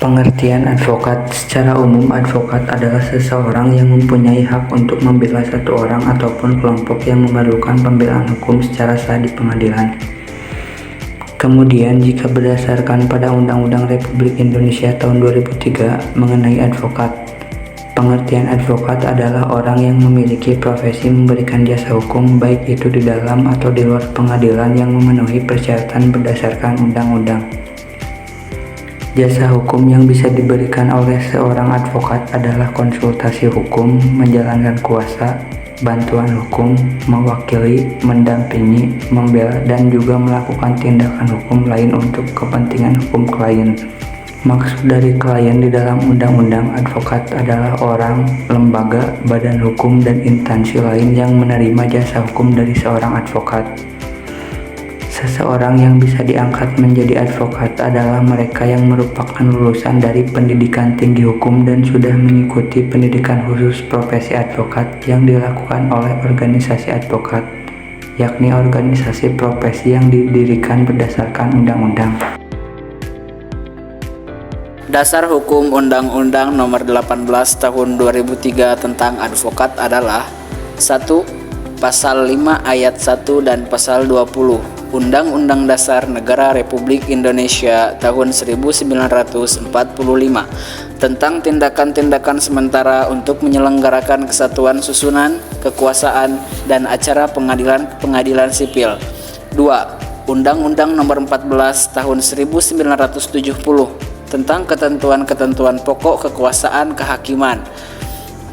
Pengertian advokat. Secara umum, advokat adalah seseorang yang mempunyai hak untuk membela satu orang ataupun kelompok yang memerlukan pembelaan hukum secara sah di pengadilan. Kemudian, jika berdasarkan pada Undang-Undang Republik Indonesia tahun 2003 mengenai advokat, pengertian advokat adalah orang yang memiliki profesi memberikan jasa hukum baik itu di dalam atau di luar pengadilan yang memenuhi persyaratan berdasarkan undang-undang. Jasa hukum yang bisa diberikan oleh seorang advokat adalah konsultasi hukum, menjalankan kuasa, bantuan hukum, mewakili, mendampingi, membela, dan juga melakukan tindakan hukum lain untuk kepentingan hukum klien. Maksud dari klien di dalam undang-undang advokat adalah orang, lembaga, badan hukum, dan instansi lain yang menerima jasa hukum dari seorang advokat. Seseorang yang bisa diangkat menjadi advokat adalah mereka yang merupakan lulusan dari pendidikan tinggi hukum dan sudah mengikuti pendidikan khusus profesi advokat yang dilakukan oleh organisasi advokat, yakni organisasi profesi yang didirikan berdasarkan undang-undang. Dasar Hukum Undang-Undang Nomor 18 Tahun 2003 tentang advokat adalah 1. Pasal 5 ayat 1 dan pasal 20 Undang-Undang Dasar Negara Republik Indonesia tahun 1945 tentang tindakan-tindakan sementara untuk menyelenggarakan kesatuan susunan, kekuasaan, dan acara pengadilan sipil. 2. Undang-Undang Nomor 14 tahun 1970 tentang ketentuan-ketentuan pokok kekuasaan kehakiman.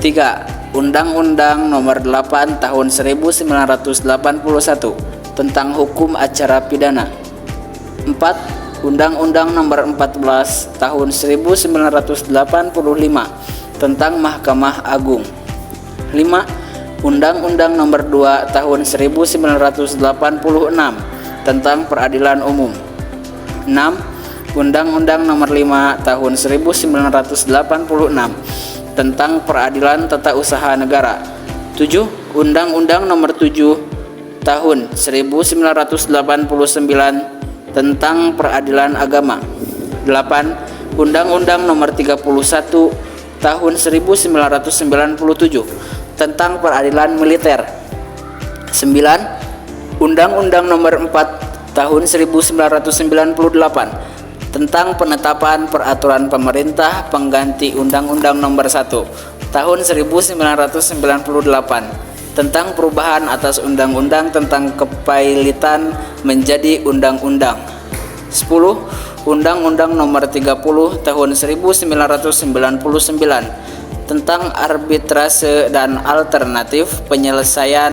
3. Undang-Undang Nomor 8 tahun 1981 tentang hukum acara pidana. 4. Undang-Undang Nomor 14 tahun 1985 tentang Mahkamah Agung. 5. Undang-Undang Nomor 2 tahun 1986 tentang Peradilan Umum. 6. Undang-Undang Nomor 5 tahun 1986 tentang Peradilan Tata Usaha Negara. 7. Undang-Undang Nomor 7 tahun 1989 tentang Peradilan Agama. 8. Undang-Undang Nomor 31 tahun 1997 tentang Peradilan Militer. 9. Undang-Undang Nomor 4 tahun 1998 tentang penetapan peraturan pemerintah pengganti Undang-Undang Nomor 1 tahun 1998 tentang perubahan atas undang-undang tentang kepailitan menjadi undang-undang. 10. Undang-Undang Nomor 30 tahun 1999 tentang arbitrase dan alternatif penyelesaian.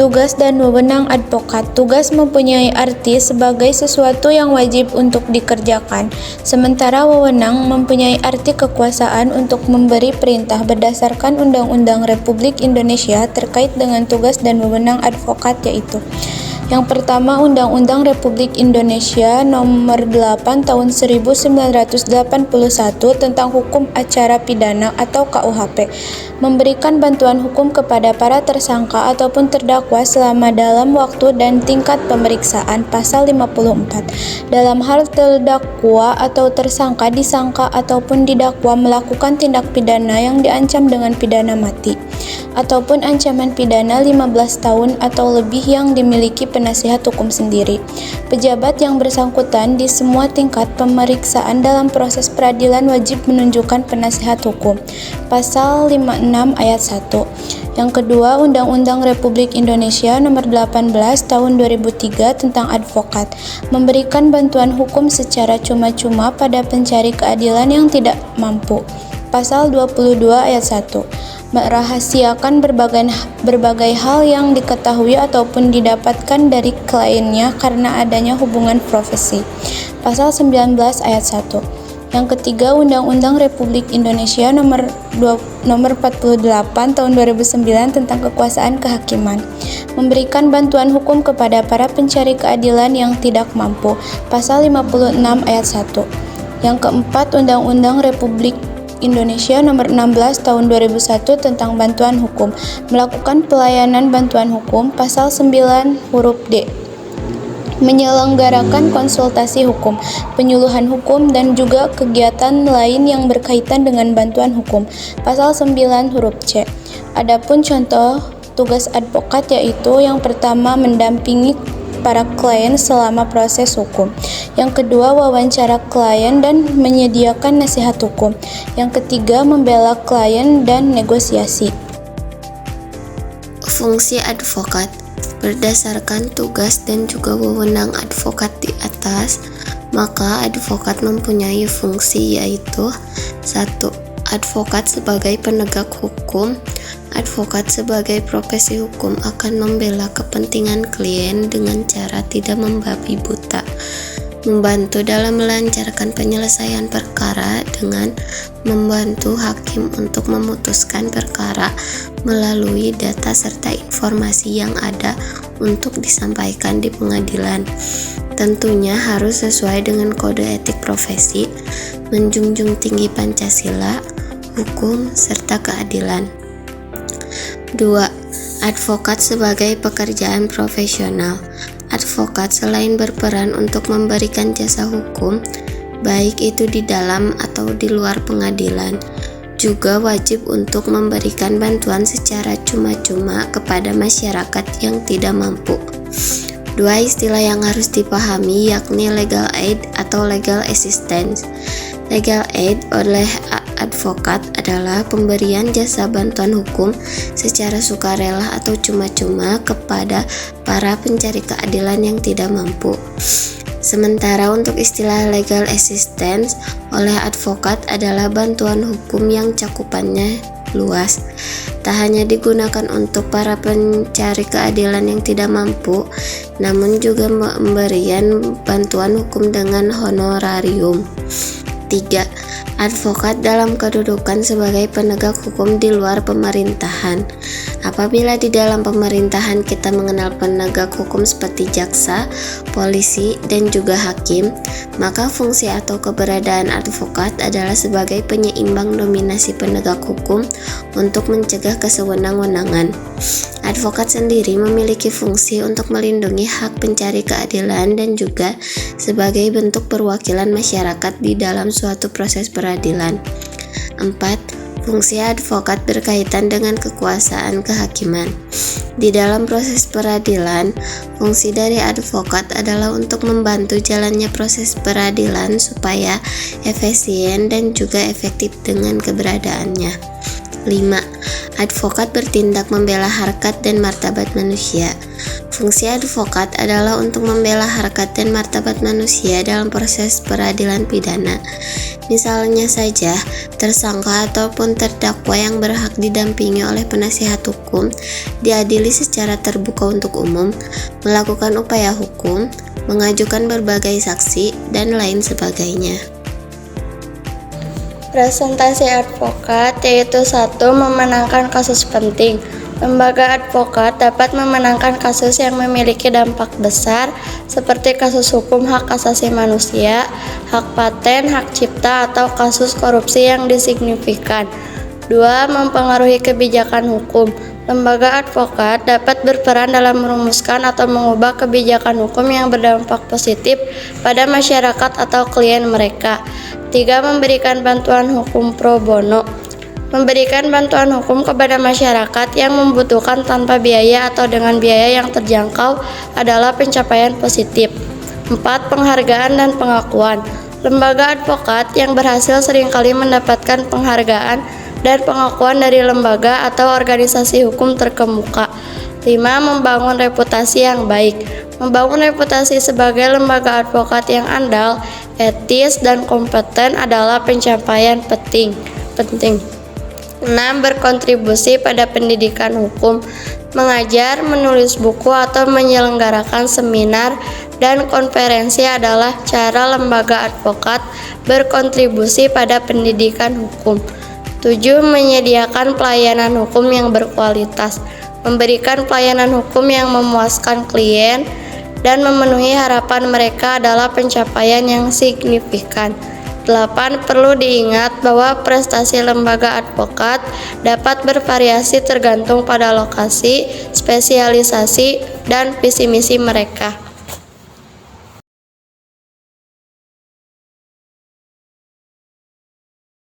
Tugas dan wewenang advokat. Tugas mempunyai arti sebagai sesuatu yang wajib untuk dikerjakan, sementara wewenang mempunyai arti kekuasaan untuk memberi perintah berdasarkan Undang-Undang Republik Indonesia terkait dengan tugas dan wewenang advokat, yaitu: yang pertama, Undang-Undang Republik Indonesia Nomor 8 Tahun 1981 tentang Hukum Acara Pidana atau KUHP, memberikan bantuan hukum kepada para tersangka ataupun terdakwa selama dalam waktu dan tingkat pemeriksaan. Pasal 54. Dalam hal terdakwa atau tersangka, disangka ataupun didakwa melakukan tindak pidana yang diancam dengan pidana mati ataupun ancaman pidana 15 tahun atau lebih yang dimiliki penasihat hukum sendiri. Pejabat yang bersangkutan di semua tingkat pemeriksaan dalam proses peradilan wajib menunjukkan penasihat hukum. Pasal 56 ayat 1. Yang kedua, Undang-Undang Republik Indonesia Nomor 18 Tahun 2003 tentang advokat, memberikan bantuan hukum secara cuma-cuma pada pencari keadilan yang tidak mampu. Pasal 22 ayat 1. Merahasiakan berbagai hal yang diketahui ataupun didapatkan dari kliennya karena adanya hubungan profesi. Pasal 19 ayat 1. Yang ketiga, Undang-Undang Republik Indonesia Nomor 48 Tahun 2009 tentang Kekuasaan Kehakiman, memberikan bantuan hukum kepada para pencari keadilan yang tidak mampu. Pasal 56 ayat 1. Yang keempat, Undang-Undang Republik Indonesia Nomor 16 Tahun 2001 tentang bantuan hukum, melakukan pelayanan bantuan hukum. Pasal 9 huruf D. menyelenggarakan konsultasi hukum, penyuluhan hukum, dan juga kegiatan lain yang berkaitan dengan bantuan hukum. Pasal 9 huruf C. Adapun contoh tugas advokat yaitu yang pertama mendampingi para klien selama proses hukum. Yang kedua, wawancara klien dan menyediakan nasihat hukum. Yang ketiga, membela klien dan negosiasi. Fungsi advokat berdasarkan tugas dan juga wewenang advokat di atas, maka advokat mempunyai fungsi yaitu 1. Advokat sebagai penegak hukum. Advokat sebagai profesi hukum akan membela kepentingan klien dengan cara tidak membabi buta, membantu dalam melancarkan penyelesaian perkara dengan membantu hakim untuk memutuskan perkara melalui data serta informasi yang ada untuk disampaikan di pengadilan. Tentunya harus sesuai dengan kode etik profesi, menjunjung tinggi Pancasila, hukum, serta keadilan. 2. Advokat sebagai pekerjaan profesional. Advokat selain berperan untuk memberikan jasa hukum, baik itu di dalam atau di luar pengadilan, juga wajib untuk memberikan bantuan secara cuma-cuma kepada masyarakat yang tidak mampu. 2 istilah yang harus dipahami yakni legal aid atau legal assistance. Legal aid oleh advokat adalah pemberian jasa bantuan hukum secara sukarela atau cuma-cuma kepada para pencari keadilan yang tidak mampu. Sementara untuk istilah legal assistance oleh advokat adalah bantuan hukum yang cakupannya luas. Tak hanya digunakan untuk para pencari keadilan yang tidak mampu, namun juga pemberian bantuan hukum dengan honorarium. 3. Advokat dalam kedudukan sebagai penegak hukum di luar pemerintahan. Apabila di dalam pemerintahan kita mengenal penegak hukum seperti jaksa, polisi, dan juga hakim, maka fungsi atau keberadaan advokat adalah sebagai penyeimbang dominasi penegak hukum untuk mencegah kesewenang-wenangan. Advokat sendiri memiliki fungsi untuk melindungi hak pencari keadilan dan juga sebagai bentuk perwakilan masyarakat di dalam suatu proses peradilan. 4. Fungsi advokat berkaitan dengan kekuasaan kehakiman. Di dalam proses peradilan, fungsi dari advokat adalah untuk membantu jalannya proses peradilan supaya efisien dan juga efektif dengan keberadaannya. 5. Advokat bertindak membela harkat dan martabat manusia. Fungsi advokat adalah untuk membela harkat dan martabat manusia dalam proses peradilan pidana. Misalnya saja, tersangka ataupun terdakwa yang berhak didampingi oleh penasihat hukum diadili secara terbuka untuk umum, melakukan upaya hukum, mengajukan berbagai saksi, dan lain sebagainya. Presentasi advokat yaitu 1. Memenangkan kasus penting. Lembaga advokat dapat memenangkan kasus yang memiliki dampak besar seperti kasus hukum hak asasi manusia, hak paten, hak cipta, atau kasus korupsi yang signifikan. 2. Mempengaruhi kebijakan hukum. Lembaga advokat dapat berperan dalam merumuskan atau mengubah kebijakan hukum yang berdampak positif pada masyarakat atau klien mereka. 3. Memberikan bantuan hukum pro bono. Memberikan bantuan hukum kepada masyarakat yang membutuhkan tanpa biaya atau dengan biaya yang terjangkau adalah pencapaian positif. 4. Penghargaan dan pengakuan. Lembaga advokat yang berhasil seringkali mendapatkan penghargaan dan pengakuan dari lembaga atau organisasi hukum terkemuka. 5. Membangun reputasi yang baik. Membangun reputasi sebagai lembaga advokat yang andal, etis, dan kompeten adalah pencapaian penting. 6. Berkontribusi pada pendidikan hukum, mengajar, menulis buku, atau menyelenggarakan seminar dan konferensi adalah cara lembaga advokat berkontribusi pada pendidikan hukum. 7. Menyediakan pelayanan hukum yang berkualitas, memberikan pelayanan hukum yang memuaskan klien dan memenuhi harapan mereka adalah pencapaian yang signifikan. 8. Perlu diingat bahwa prestasi lembaga advokat dapat bervariasi tergantung pada lokasi, spesialisasi, dan visi misi mereka.